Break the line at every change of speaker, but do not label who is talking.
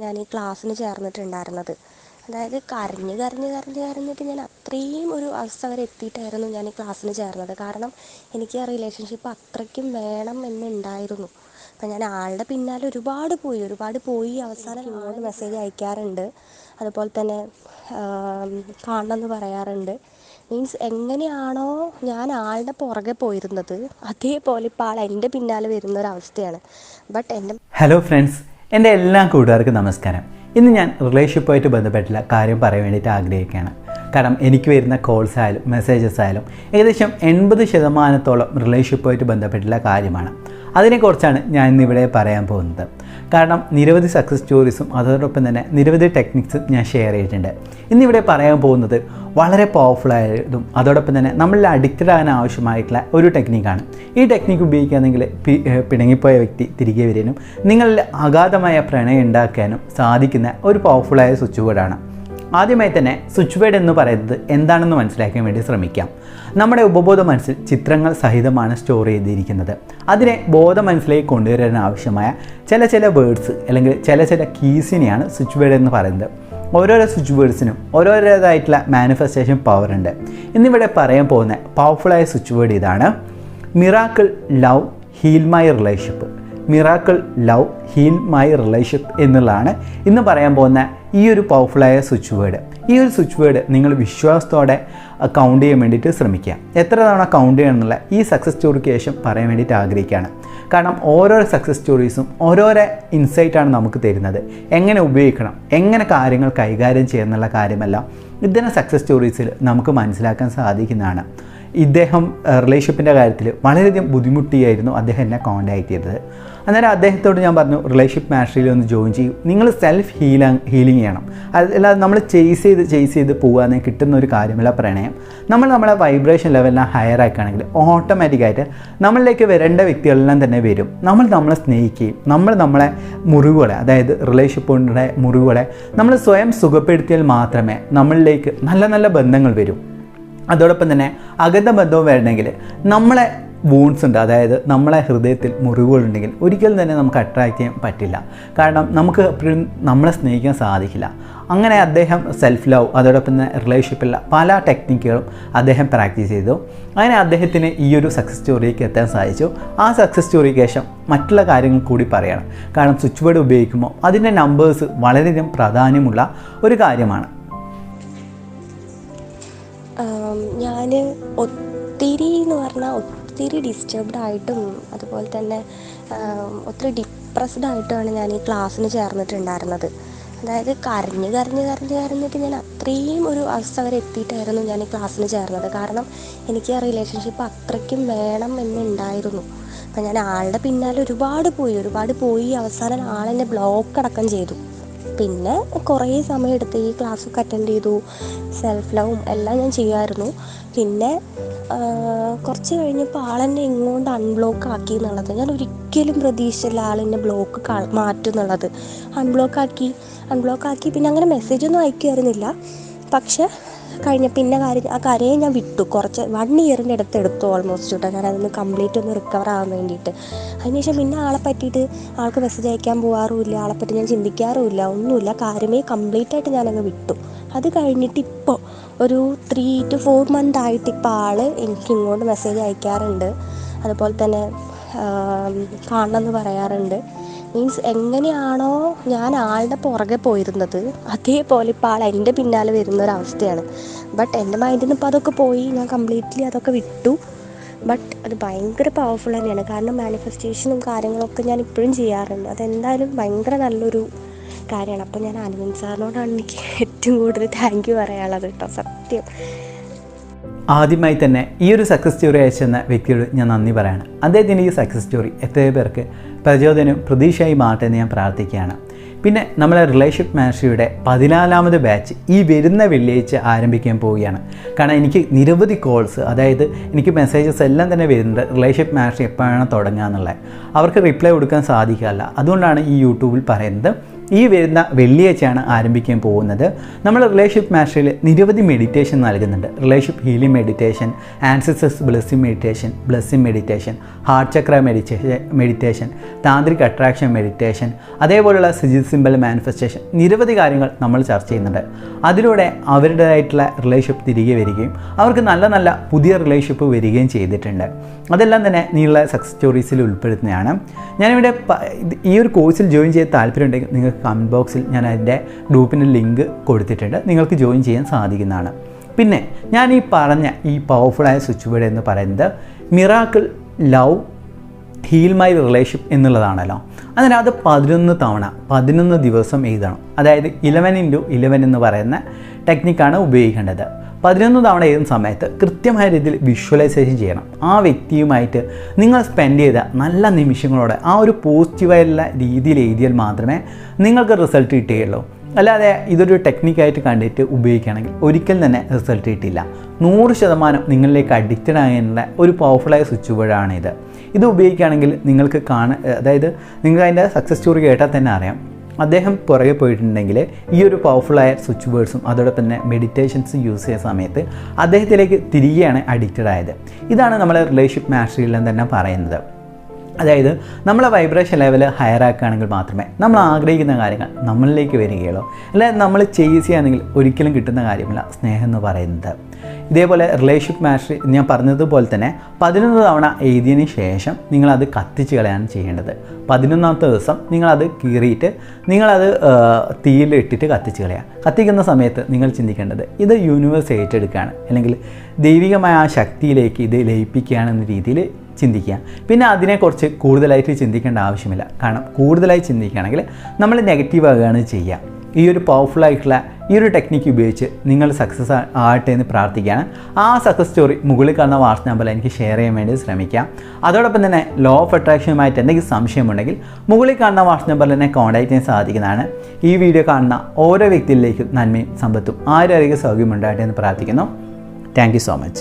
ഞാൻ ഈ ക്ലാസ്സിന് ചേർന്നിട്ടുണ്ടായിരുന്നത്. അതായത് കരഞ്ഞിട്ട് ഞാൻ അത്രയും ഒരു അവസ്ഥ വരെ എത്തിയിട്ടായിരുന്നു ഞാൻ ഈ ക്ലാസ്സിന് ചേർന്നത്. കാരണം എനിക്ക് ആ റിലേഷൻഷിപ്പ് അത്രയ്ക്കും വേണം എന്നുണ്ടായിരുന്നു. അപ്പം ഞാൻ ആളുടെ പിന്നാലെ ഒരുപാട് പോയി അവസാനം ഇങ്ങോട്ട് മെസ്സേജ് അയക്കാറുണ്ട്. അതുപോലെ തന്നെ കാണണമെന്ന് പറയാറുണ്ട്. മീൻസ് എങ്ങനെയാണോ ഞാൻ ആളുടെ പുറകെ പോയിരുന്നത് അതേപോലെ ഇപ്പോൾ ആൾ എൻ്റെ പിന്നാലെ വരുന്നൊരവസ്ഥയാണ്. ബട്ട്
ഹലോ ഫ്രണ്ട്സ്, എൻ്റെ എല്ലാ കൂട്ടുകാർക്കും നമസ്കാരം. ഇന്ന് ഞാൻ റിലേഷൻഷിപ്പുമായിട്ട് ബന്ധപ്പെട്ടുള്ള കാര്യം പറയാൻ വേണ്ടിയിട്ട് ആഗ്രഹിക്കുകയാണ്. കാരണം എനിക്ക് വരുന്ന കോൾസ് ആയാലും മെസ്സേജസ് ആയാലും ഏകദേശം 80% റിലേഷൻഷിപ്പുമായിട്ട് ബന്ധപ്പെട്ടുള്ള കാര്യമാണ്. അതിനെക്കുറിച്ചാണ് ഞാൻ ഇന്നിവിടെ പറയാൻ പോകുന്നത്. കാരണം നിരവധി സക്സസ് സ്റ്റോറീസും അതോടൊപ്പം തന്നെ നിരവധി ടെക്നിക്സും ഞാൻ ഷെയർ ചെയ്തിട്ടുണ്ട്. ഇന്നിവിടെ പറയാൻ പോകുന്നത് വളരെ പവർഫുള്ളായതും അതോടൊപ്പം തന്നെ നമ്മളിൽ അഡിക്റ്റഡ് ആകാൻ ആവശ്യമായിട്ടുള്ള ഒരു ടെക്നിക്കാണ്. ഈ ടെക്നിക്ക് ഉപയോഗിക്കുകയാണെങ്കിൽ പിണങ്ങിപ്പോയ വ്യക്തി തിരികെ വരാനും നിങ്ങളിൽ അഗാധമായ പ്രണയം ഉണ്ടാക്കാനും സാധിക്കുന്ന ഒരു പവർഫുള്ളായ സ്വിച്ച് ബോർഡാണ്. ആദ്യമായി തന്നെ സ്വിച്ച് ബോർഡ് എന്ന് പറയുന്നത് എന്താണെന്ന് മനസ്സിലാക്കാൻ വേണ്ടി ശ്രമിക്കാം. നമ്മുടെ ഉപബോധ മനസ്സിൽ ചിത്രങ്ങൾ സഹിതമാണ് സ്റ്റോർ ചെയ്തിരിക്കുന്നത്. അതിനെ ബോധ മനസ്സിലേക്ക് കൊണ്ടുവരാൻ ആവശ്യമായ ചില വേർഡ്സ് അല്ലെങ്കിൽ ചില കീസിനെയാണ് സ്വിച്ച് ബോർഡ് എന്ന് പറയുന്നത്. ഓരോരോ സ്വിച്ച് ബോർഡ്സിനും ഓരോരോതായിട്ടുള്ള മാനിഫെസ്റ്റേഷൻ പവർ ഉണ്ട്. ഇന്നിവിടെ പറയാൻ പോകുന്ന പവർഫുള്ളായ സ്വിച്ച് ബോർഡ് ഇതാണ്: miracle love heal my relationship. Miracle love heal my relationship എന്നുള്ളതാണ് ഇന്ന് പറയാൻ പോകുന്ന ഈ ഒരു പവർഫുള്ളായ സ്വിച്ച് വേർഡ്. ഈ ഒരു സ്വിച്ച് വേർഡ് നിങ്ങൾ വിശ്വാസത്തോടെ കൗണ്ട് ചെയ്യാൻ വേണ്ടിയിട്ട് ശ്രമിക്കുക. എത്ര തവണ കൗണ്ട് ചെയ്യണം എന്നുള്ള ഈ സക്സസ് സ്റ്റോറിക്ക് ശേഷം പറയാൻ വേണ്ടിയിട്ട് ആഗ്രഹിക്കുകയാണ്. കാരണം ഓരോ സക്സസ് സ്റ്റോറീസും ഓരോരോ ഇൻസൈറ്റാണ് നമുക്ക് തരുന്നത്. എങ്ങനെ ഉപയോഗിക്കണം, എങ്ങനെ കാര്യങ്ങൾ കൈകാര്യം ചെയ്യുന്നുള്ള കാര്യമെല്ലാം ഇതിനെ സക്സസ് സ്റ്റോറീസിൽ നമുക്ക് മനസ്സിലാക്കാൻ സാധിക്കുന്നതാണ്. ഇദ്ദേഹം റിലേഷൻഷിപ്പിൻ്റെ കാര്യത്തിൽ വളരെയധികം ബുദ്ധിമുട്ടിയായിരുന്നു അദ്ദേഹം എന്നെ കോൺടാക്ട് ചെയ്തത്. അന്നേരം അദ്ദേഹത്തോട് ഞാൻ പറഞ്ഞു, റിലേഷൻഷിപ്പ് മാസ്റ്ററിയിൽ ഒന്ന് ജോയിൻ ചെയ്യും, നിങ്ങൾ സെൽഫ് ഹീലിംഗ് ചെയ്യണം. അല്ലാതെ നമ്മൾ ചേസ് ചെയ്ത് പോകാതെ കിട്ടുന്ന ഒരു കാര്യമല്ല പ്രണയം. നമ്മളെ വൈബ്രേഷൻ ലെവലിനെ ഹയർ ആക്കുകയാണെങ്കിൽ ഓട്ടോമാറ്റിക്കായിട്ട് നമ്മളിലേക്ക് വരേണ്ട വ്യക്തികളെല്ലാം തന്നെ വരും. നമ്മളെ സ്നേഹിക്കുകയും നമ്മളെ മുറിവുകളെ, അതായത് റിലേഷൻഷിപ്പിൻ്റെ മുറിവുകളെ നമ്മൾ സ്വയം സുഖപ്പെടുത്തിയാൽ മാത്രമേ നമ്മളിലേക്ക് നല്ല ബന്ധങ്ങൾ വരും. അതോടൊപ്പം തന്നെ അകന്ന ബന്ധവും വരണമെങ്കിൽ നമ്മളെ വൂൺസ് ഉണ്ട്, അതായത് നമ്മളെ ഹൃദയത്തിൽ മുറിവുകളുണ്ടെങ്കിൽ ഒരിക്കലും തന്നെ നമുക്ക് അട്രാക്റ്റ് ചെയ്യാൻ പറ്റില്ല. കാരണം നമുക്ക് എപ്പോഴും നമ്മളെ സ്നേഹിക്കാൻ സാധിക്കില്ല. അങ്ങനെ അദ്ദേഹം സെൽഫ് ലവ് അതോടൊപ്പം തന്നെ റിലേഷൻഷിപ്പിലുള്ള പല ടെക്നിക്കുകളും അദ്ദേഹം പ്രാക്ടീസ് ചെയ്തു. അങ്ങനെ അദ്ദേഹത്തിന് ഈ ഒരു സക്സസ് സ്റ്റോറിയിലേക്ക് എത്താൻ സാധിച്ചു. ആ സക്സസ് സ്റ്റോറിക്ക് ശേഷം മറ്റുള്ള കാര്യങ്ങൾ കൂടി പറയണം. കാരണം സ്വിച്ച് ബോർഡ് ഉപയോഗിക്കുമ്പോൾ അതിൻ്റെ നമ്പേഴ്സ് വളരെയധികം പ്രാധാന്യമുള്ള ഒരു കാര്യമാണ്.
ഞാൻ ഒത്തിരി ഡിസ്റ്റർബ്ഡ് ആയിട്ടും അതുപോലെ തന്നെ ഒത്തിരി ഡിപ്രസ്ഡ് ആയിട്ടുമാണ് ഞാൻ ഈ ക്ലാസ്സിന് ചേർന്നിട്ടുണ്ടായിരുന്നത്. അതായത് കരഞ്ഞിട്ട് ഞാൻ അത്രയും ഒരു അവസ്ഥ വരെ എത്തിയിട്ടായിരുന്നു ഞാൻ ഈ ക്ലാസ്സിന് ചേർന്നത്. കാരണം എനിക്ക് ആ റിലേഷൻഷിപ്പ് അത്രയ്ക്കും വേണം എന്നുണ്ടായിരുന്നു. അപ്പം ഞാൻ ആളുടെ പിന്നാലെ ഒരുപാട് പോയി അവസാനം ആളെന്നെ ബ്ലോക്ക് അടക്കം ചെയ്തു. പിന്നെ കുറേ സമയം എടുത്ത് ഈ ക്ലാസ്സൊക്കെ അറ്റൻഡ് ചെയ്തു, സെൽഫ് ലവും എല്ലാം ഞാൻ ചെയ്യുമായിരുന്നു. പിന്നെ കുറച്ച് കഴിഞ്ഞപ്പോൾ ആളെന്നെ ഇങ്ങോട്ട് അൺബ്ലോക്ക് ആക്കി എന്നുള്ളത് ഞാൻ ഒരിക്കലും പ്രതീക്ഷിച്ചില്ല. ആളെന്നെ ബ്ലോക്ക് മാറ്റും എന്നുള്ളത്. അൺബ്ലോക്ക് ആക്കി പിന്നെ അങ്ങനെ മെസ്സേജൊന്നും അയക്കുമായിരുന്നില്ല. പക്ഷെ ആ കാര്യയെ ഞാൻ വിട്ടു. കുറച്ച് 1 ഇയറിൻ്റെ അടുത്ത് ഓൾമോസ്റ്റ് കേട്ടോ ഞാൻ അതൊന്ന് കംപ്ലീറ്റ് ഒന്ന് റിക്കവർ ആവാൻ വേണ്ടിയിട്ട്. അതിനുശേഷം പിന്നെ ആളെ പറ്റിയിട്ട് ആൾക്ക് മെസ്സേജ് അയക്കാൻ പോകാറുമില്ല, ആളെപ്പറ്റി ഞാൻ ചിന്തിക്കാറുമില്ല, ഒന്നുമില്ല. കാര്യമേ കംപ്ലീറ്റായിട്ട് ഞാനങ്ങ് വിട്ടു. അത് കഴിഞ്ഞിട്ട് ഇപ്പോൾ ഒരു 3 to 4 month ആയിട്ട് ഇപ്പോൾ ആൾ എനിക്ക് ഇങ്ങോട്ട് മെസ്സേജ് അയക്കാറുണ്ട്. അതുപോലെ തന്നെ കാണണമെന്ന് പറയാറുണ്ട്. മീൻസ് എങ്ങനെയാണോ ഞാൻ ആളുടെ പുറകെ പോയിരുന്നത് അതേപോലെ ഇപ്പോൾ ആൾ എൻ്റെ പിന്നാലെ വരുന്നൊരവസ്ഥയാണ്. ബട്ട് എൻ്റെ മൈൻഡിൽ നിന്ന് ഇപ്പോൾ അതൊക്കെ പോയി, ഞാൻ കംപ്ലീറ്റ്ലി അതൊക്കെ വിട്ടു. ബട്ട് അത് ഭയങ്കര പവർഫുൾ തന്നെയാണ്. കാരണം മാനിഫെസ്റ്റേഷനും കാര്യങ്ങളൊക്കെ ഞാൻ ഇപ്പോഴും ചെയ്യാറുണ്ട്. അതെന്തായാലും ഭയങ്കര നല്ലൊരു കാര്യമാണ്. അപ്പോൾ ഞാൻ അനിമൻ സാറിനോടാണ് എനിക്ക് ഏറ്റവും കൂടുതൽ താങ്ക് യു പറയാനുള്ളത് കേട്ടോ, സത്യം.
ആദ്യമായി തന്നെ ഈ ഒരു സക്സസ് സ്റ്റോറി അയച്ചെന്ന വ്യക്തിയോട് ഞാൻ നന്ദി പറയാണ്. അദ്ദേഹത്തിൻ്റെ ഈ സക്സസ് സ്റ്റോറി എത്രയോ പേർക്ക് പ്രചോദനവും പ്രതീക്ഷയായി മാറ്റെന്ന് ഞാൻ പ്രാർത്ഥിക്കുകയാണ്. പിന്നെ നമ്മളെ റിലേഷൻഷിപ്പ് മാസ്റ്ററിയുടെ 14ാമത് ബാച്ച് ഈ വരുന്ന വെള്ളിയാഴ്ച ആരംഭിക്കാൻ പോവുകയാണ്. കാരണം എനിക്ക് നിരവധി കോൾസ്, അതായത് എനിക്ക് മെസ്സേജസ് എല്ലാം തന്നെ വരുന്നുണ്ട് റിലേഷൻഷിപ്പ് മാസ്റ്ററി എപ്പോഴാണ് തുടങ്ങുക എന്നുള്ളത്. അവർക്ക് റിപ്ലൈ കൊടുക്കാൻ സാധിക്കാറില്ല. അതുകൊണ്ടാണ് ഈ യൂട്യൂബിൽ പറയുന്നത് ഈ വരുന്ന വെള്ളിയാഴ്ചയാണ് ആരംഭിക്കാൻ പോകുന്നത്. നമ്മൾ റിലേഷൻഷിപ്പ് മാസ്റ്ററിൽ നിരവധി മെഡിറ്റേഷൻ നൽകുന്നുണ്ട്. Relationship healing meditation, ancestors blessing meditation, heart chakra meditation, tantric attraction meditation, അതേപോലെയുള്ള സിമ്പിൾ മാനിഫെസ്റ്റേഷൻ, നിരവധി കാര്യങ്ങൾ നമ്മൾ ചർച്ച ചെയ്യുന്നുണ്ട്. അതിലൂടെ അവരുടേതായിട്ടുള്ള റിലേഷൻഷിപ്പ് തിരികെ വരികയും അവർക്ക് നല്ല നല്ല പുതിയ റിലേഷൻഷിപ്പ് വരികയും ചെയ്തിട്ടുണ്ട്. അതെല്ലാം തന്നെ നിങ്ങളുടെ സക്സസ് സ്റ്റോറീസിൽ ഉൾപ്പെടുത്തുന്നതാണ്. ഞാനിവിടെ ഈ ഒരു കോഴ്സിൽ ജോയിൻ ചെയ്യാൻ താല്പര്യമുണ്ടെങ്കിൽ നിങ്ങൾക്ക് കമൻറ്റ് ബോക്സിൽ ഞാൻ അതിൻ്റെ ഗ്രൂപ്പിൻ്റെ ലിങ്ക് കൊടുത്തിട്ടുണ്ട്, നിങ്ങൾക്ക് ജോയിൻ ചെയ്യാൻ സാധിക്കുന്നതാണ്. പിന്നെ ഞാൻ ഈ പറഞ്ഞ ഈ പവർഫുള്ളായ സ്വിച്ച് വേർഡ് എന്ന് പറയുന്നത് miracle love heal my relationship എന്നുള്ളതാണല്ലോ. അതിനകത്ത് 11 തവണ 11 ദിവസം എഴുതണം. അതായത് 11x11 എന്ന് പറയുന്ന ടെക്നിക്കാണ് ഉപയോഗിക്കേണ്ടത്. 11 തവണ എഴുതുന്ന സമയത്ത് കൃത്യമായ രീതിയിൽ വിഷ്വലൈസേഷൻ ചെയ്യണം. ആ വ്യക്തിയുമായിട്ട് നിങ്ങൾ സ്പെൻഡ് ചെയ്ത നല്ല നിമിഷങ്ങളോടെ ആ ഒരു പോസിറ്റീവായുള്ള രീതിയിൽ എഴുതിയാൽ മാത്രമേ നിങ്ങൾക്ക് റിസൾട്ട് കിട്ടുകയുള്ളൂ. അല്ലാതെ ഇതൊരു ടെക്നിക്കായിട്ട് കണ്ടിട്ട് ഉപയോഗിക്കുകയാണെങ്കിൽ ഒരിക്കലും തന്നെ റിസൾട്ട് കിട്ടില്ല. 100% നിങ്ങളിലേക്ക് അഡിക്റ്റഡ് ആകാനുള്ള ഒരു പവർഫുള്ളായ സ്വിച്ച് വേർഡാണിത്. ഇത് ഉപയോഗിക്കുകയാണെങ്കിൽ നിങ്ങൾക്ക് അതായത് നിങ്ങൾക്ക് അതിൻ്റെ സക്സസ് സ്റ്റോറി കേട്ടാൽ തന്നെ അറിയാം. അദ്ദേഹം പുറകെ പോയിട്ടുണ്ടെങ്കിൽ ഈ ഒരു പവർഫുള്ളായ സ്വിച്ച് വേർഡ്സും അതോടൊപ്പം തന്നെ മെഡിറ്റേഷൻസും യൂസ് ചെയ്യുന്ന സമയത്ത് അദ്ദേഹത്തിലേക്ക് തിരികെയാണ് അഡിക്റ്റഡ് ആയത്. ഇതാണ് നമ്മളെ റിലേഷൻഷിപ്പ് മാസ്റ്ററിയിലും തന്നെ പറയുന്നത്. അതായത് നമ്മളെ വൈബ്രേഷൻ ലെവൽ ഹയർ ആക്കുകയാണെങ്കിൽ മാത്രമേ നമ്മൾ ആഗ്രഹിക്കുന്ന കാര്യങ്ങൾ നമ്മളിലേക്ക് വരികയുള്ളൂ. അല്ലാതെ നമ്മൾ ചെയ്യുകയാണെങ്കിൽ ഒരിക്കലും കിട്ടുന്ന കാര്യമല്ല സ്നേഹം എന്ന് പറയുന്നത്. ഇതേപോലെ റിലേഷൻഷിപ്പ് മാസ്റ്ററി ഞാൻ പറഞ്ഞതുപോലെ തന്നെ 11 തവണ എഴുതിയതിന് ശേഷം നിങ്ങളത് കത്തിച്ച് കളയാണ് ചെയ്യേണ്ടത്. 11ാമത്തെ ദിവസം നിങ്ങളത് കീറിയിട്ട് നിങ്ങളത് തീയിലിട്ടിട്ട് കത്തിച്ച് കളയുക. കത്തിക്കുന്ന സമയത്ത് നിങ്ങൾ ചിന്തിക്കേണ്ടത് ഇത് യൂണിവേഴ്സ് ഏറ്റെടുക്കുകയാണ്, അല്ലെങ്കിൽ ദൈവികമായ ആ ശക്തിയിലേക്ക് ഇത് ലയിപ്പിക്കുകയാണെന്ന രീതിയിൽ ചിന്തിക്കുക. പിന്നെ അതിനെക്കുറിച്ച് കൂടുതലായിട്ട് ചിന്തിക്കേണ്ട ആവശ്യമില്ല. കാരണം കൂടുതലായി ചിന്തിക്കുകയാണെങ്കിൽ നമ്മൾ നെഗറ്റീവ് ആകുകയാണ് ചെയ്യുക. ഈ ഒരു പവർഫുള്ളായിട്ടുള്ള ഈ ഒരു ടെക്നിക്ക് ഉപയോഗിച്ച് നിങ്ങൾ സക്സസ് ആകട്ടെ എന്ന് പ്രാർത്ഥിക്കുകയാണ്. ആ സക്സസ് സ്റ്റോറി മുകളിൽ കാണുന്ന വാട്സ്ആപ്പ് നമ്പറിൽ എനിക്ക് ഷെയർ ചെയ്യാൻ വേണ്ടി ശ്രമിക്കാം. അതോടൊപ്പം തന്നെ ലോ ഓഫ് അട്രാക്ഷനുമായിട്ട് എന്തെങ്കിലും സംശയമുണ്ടെങ്കിൽ മുകളിൽ കാണുന്ന വാട്സ്ആപ്പ് നമ്പറിൽ എന്നെ കോൺടാക്ട് ചെയ്യാൻ സാധിക്കുന്നതാണ്. ഈ വീഡിയോ കാണുന്ന ഓരോ വ്യക്തിയിലേക്കും നന്മയും സമ്പത്തും ആരോഗ്യ സൗകര്യം ഉണ്ടാകട്ടെ എന്ന് പ്രാർത്ഥിക്കുന്നു. Thank you so much.